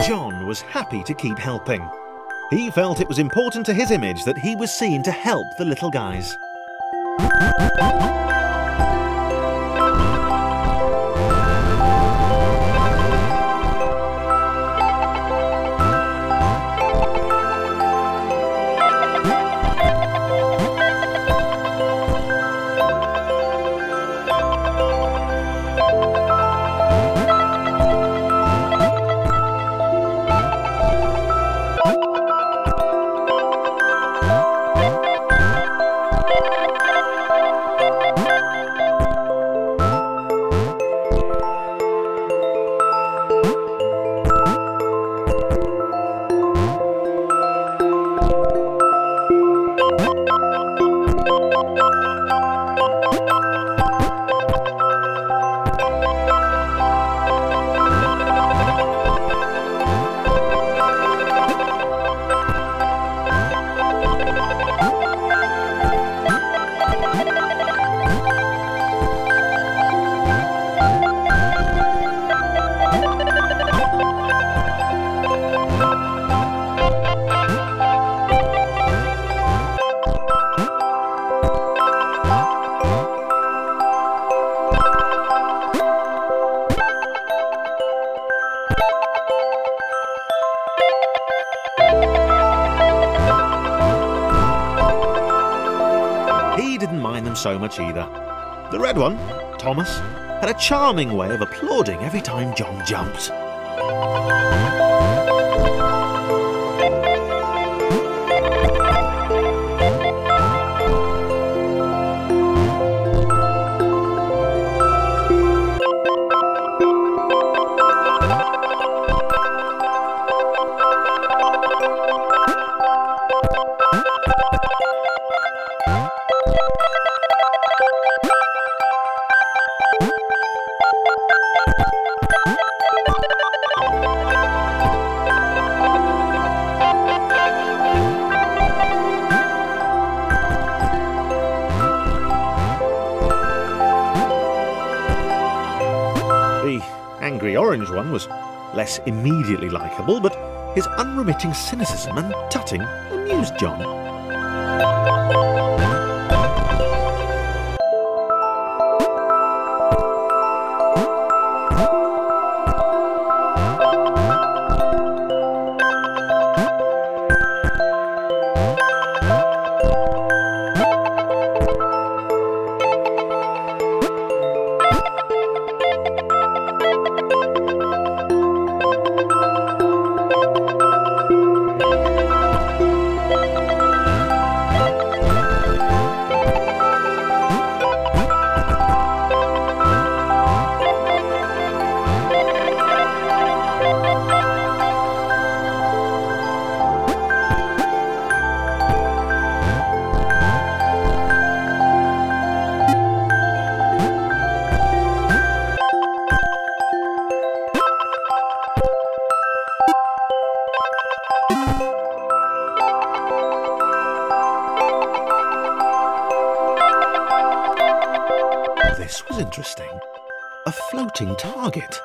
John was happy to keep helping. He felt it was important to his image that he was seen to help the little guys. So much either. The red one, Thomas, had a charming way of applauding every time John jumped. Orange one was less immediately likeable, but his unremitting cynicism and tutting amused John. This was interesting. A floating target.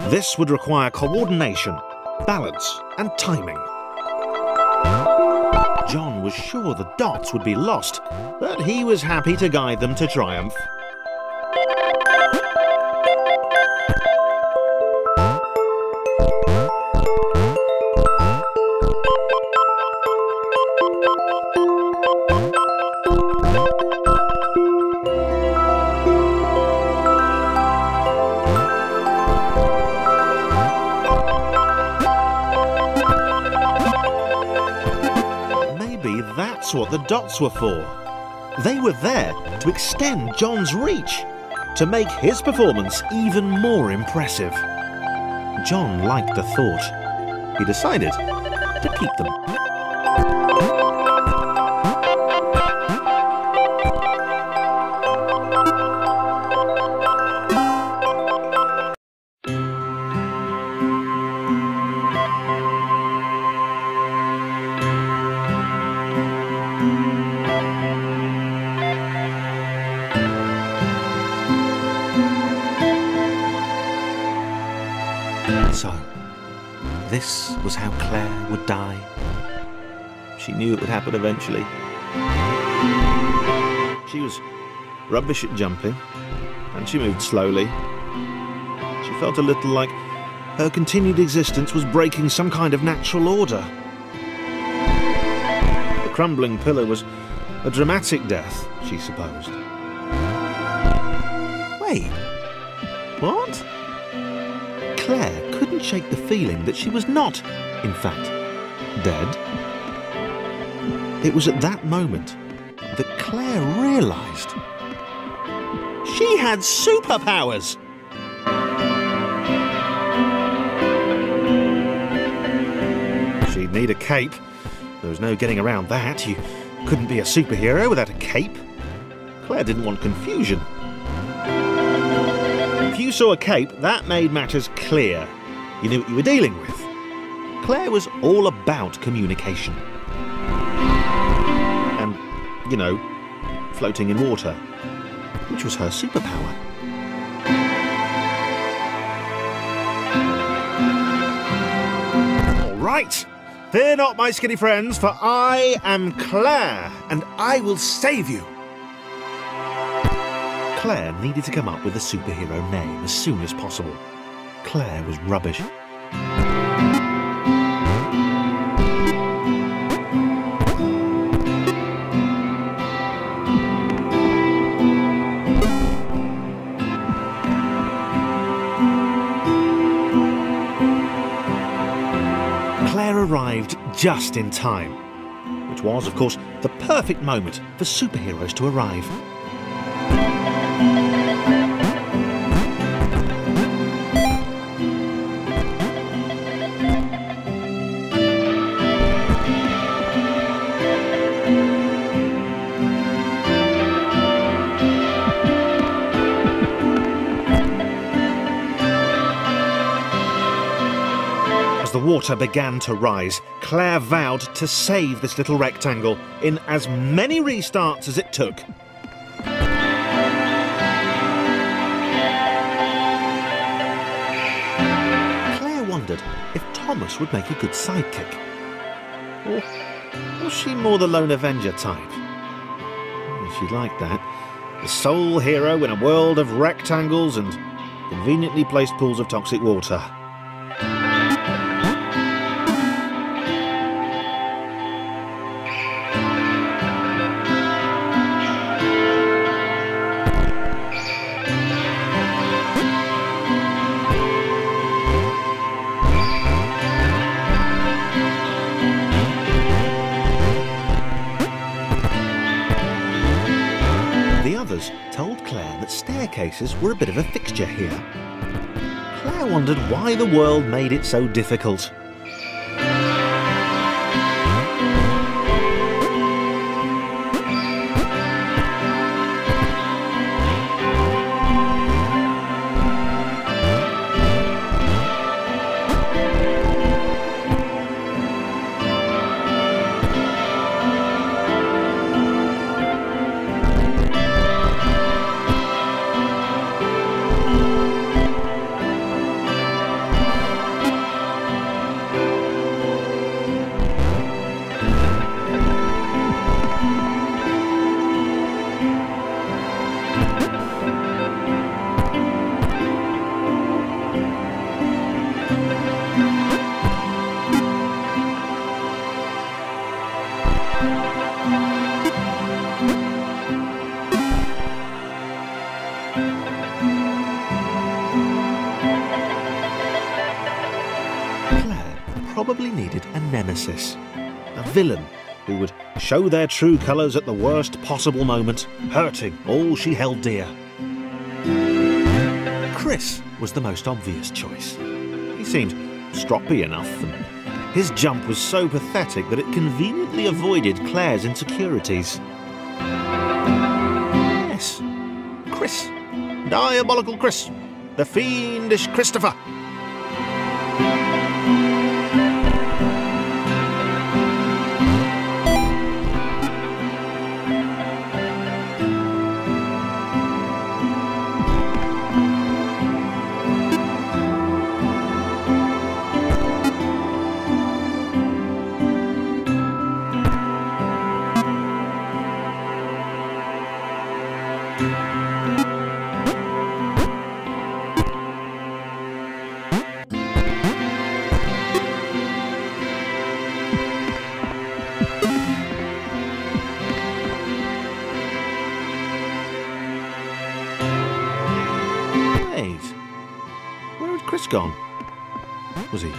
This would require coordination, balance, and timing. John was sure the dots would be lost, but he was happy to guide them to triumph. That's what the dots were for. They were there to extend John's reach, to make his performance even more impressive. John liked the thought. He decided to keep them. this was how Claire would die. She knew it would happen eventually. She was rubbish at jumping, and she moved slowly. She felt a little like her continued existence was breaking some kind of natural order. The crumbling pillar was a dramatic death, she supposed. Wait, what? Claire couldn't shake the feeling that she was not, in fact, dead. It was at that moment that Claire realised she had superpowers! She'd need a cape. There was no getting around that. You couldn't be a superhero without a cape. Claire didn't want confusion. If you saw a cape, that made matters clear. You knew what you were dealing with. Claire was all about communication. And, you know, floating in water, which was her superpower. All right. Fear not, my skinny friends, for I am Claire, and I will save you. Claire needed to come up with a superhero name as soon as possible. Claire was rubbish. Claire arrived just in time, which was, of course, the perfect moment for superheroes to arrive. The water began to rise. Claire vowed to save this little rectangle in as many restarts as it took. Claire wondered if Thomas would make a good sidekick. Or was she more the lone Avenger type? She liked that. The sole hero in a world of rectangles and conveniently placed pools of toxic water. Told Claire that staircases were a bit of a fixture here. Claire wondered why the world made it so difficult. Probably needed a nemesis, a villain who would show their true colours at the worst possible moment, hurting all she held dear. Chris was the most obvious choice. He seemed stroppy enough, and his jump was so pathetic that it conveniently avoided Claire's insecurities. Yes, Chris. Diabolical Chris. The fiendish Christopher. Thomas gone? Was he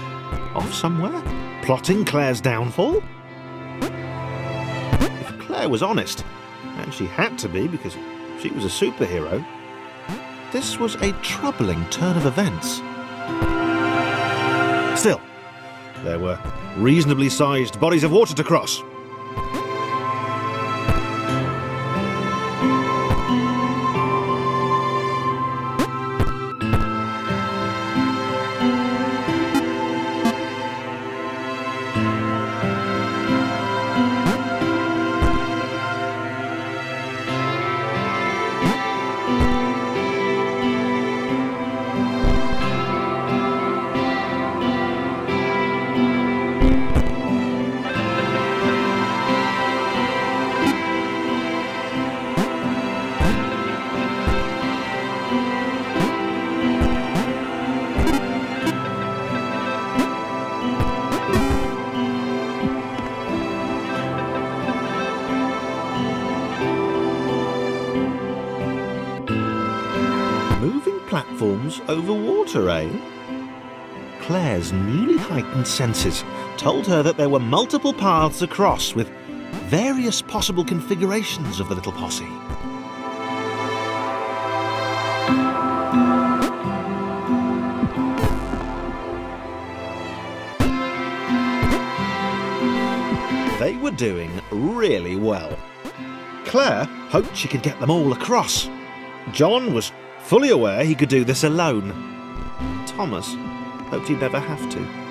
off somewhere, plotting Claire's downfall? If Claire was honest, and she had to be because she was a superhero, this was a troubling turn of events. Still, there were reasonably sized bodies of water to cross. Platforms over water, eh? Claire's newly heightened senses told her that there were multiple paths across with various possible configurations of the little posse. They were doing really well. Claire hoped she could get them all across. John was fully aware he could do this alone. Thomas hoped he'd never have to.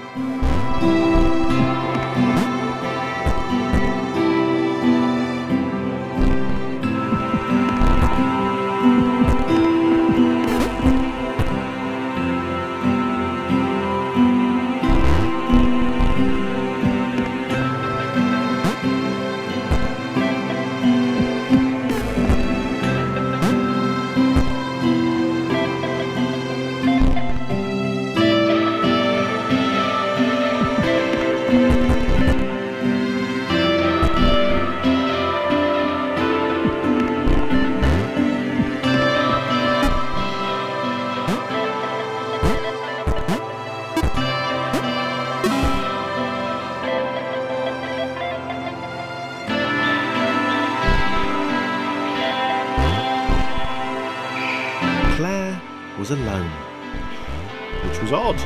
Claire was alone, which was odd,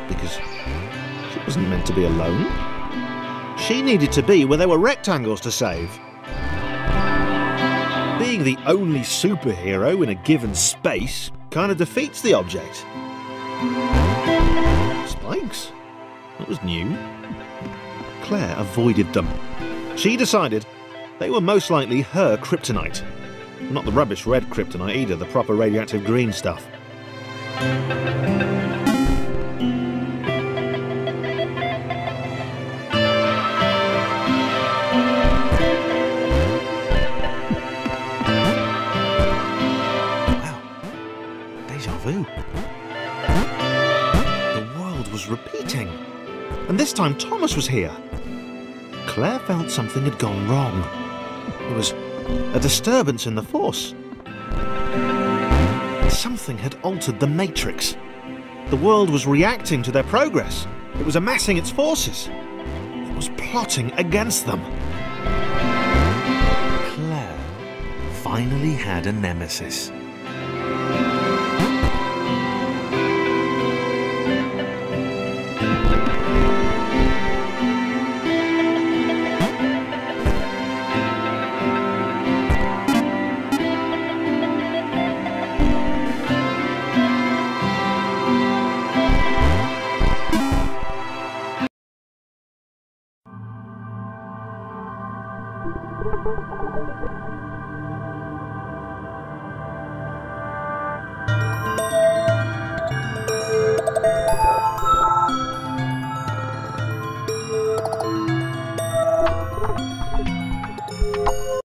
because she wasn't meant to be alone. She needed to be where there were rectangles to save. Being the only superhero in a given space kind of defeats the object. Spikes? That was new. Claire avoided them. She decided they were most likely her kryptonite. Not the rubbish red kryptonite either, the proper radioactive green stuff. Wow, déjà vu. The world was repeating, and this time Thomas was here. Claire felt something had gone wrong. It was a disturbance in the Force. Something had altered the Matrix. The world was reacting to their progress. It was amassing its forces. It was plotting against them. Claire finally had a nemesis.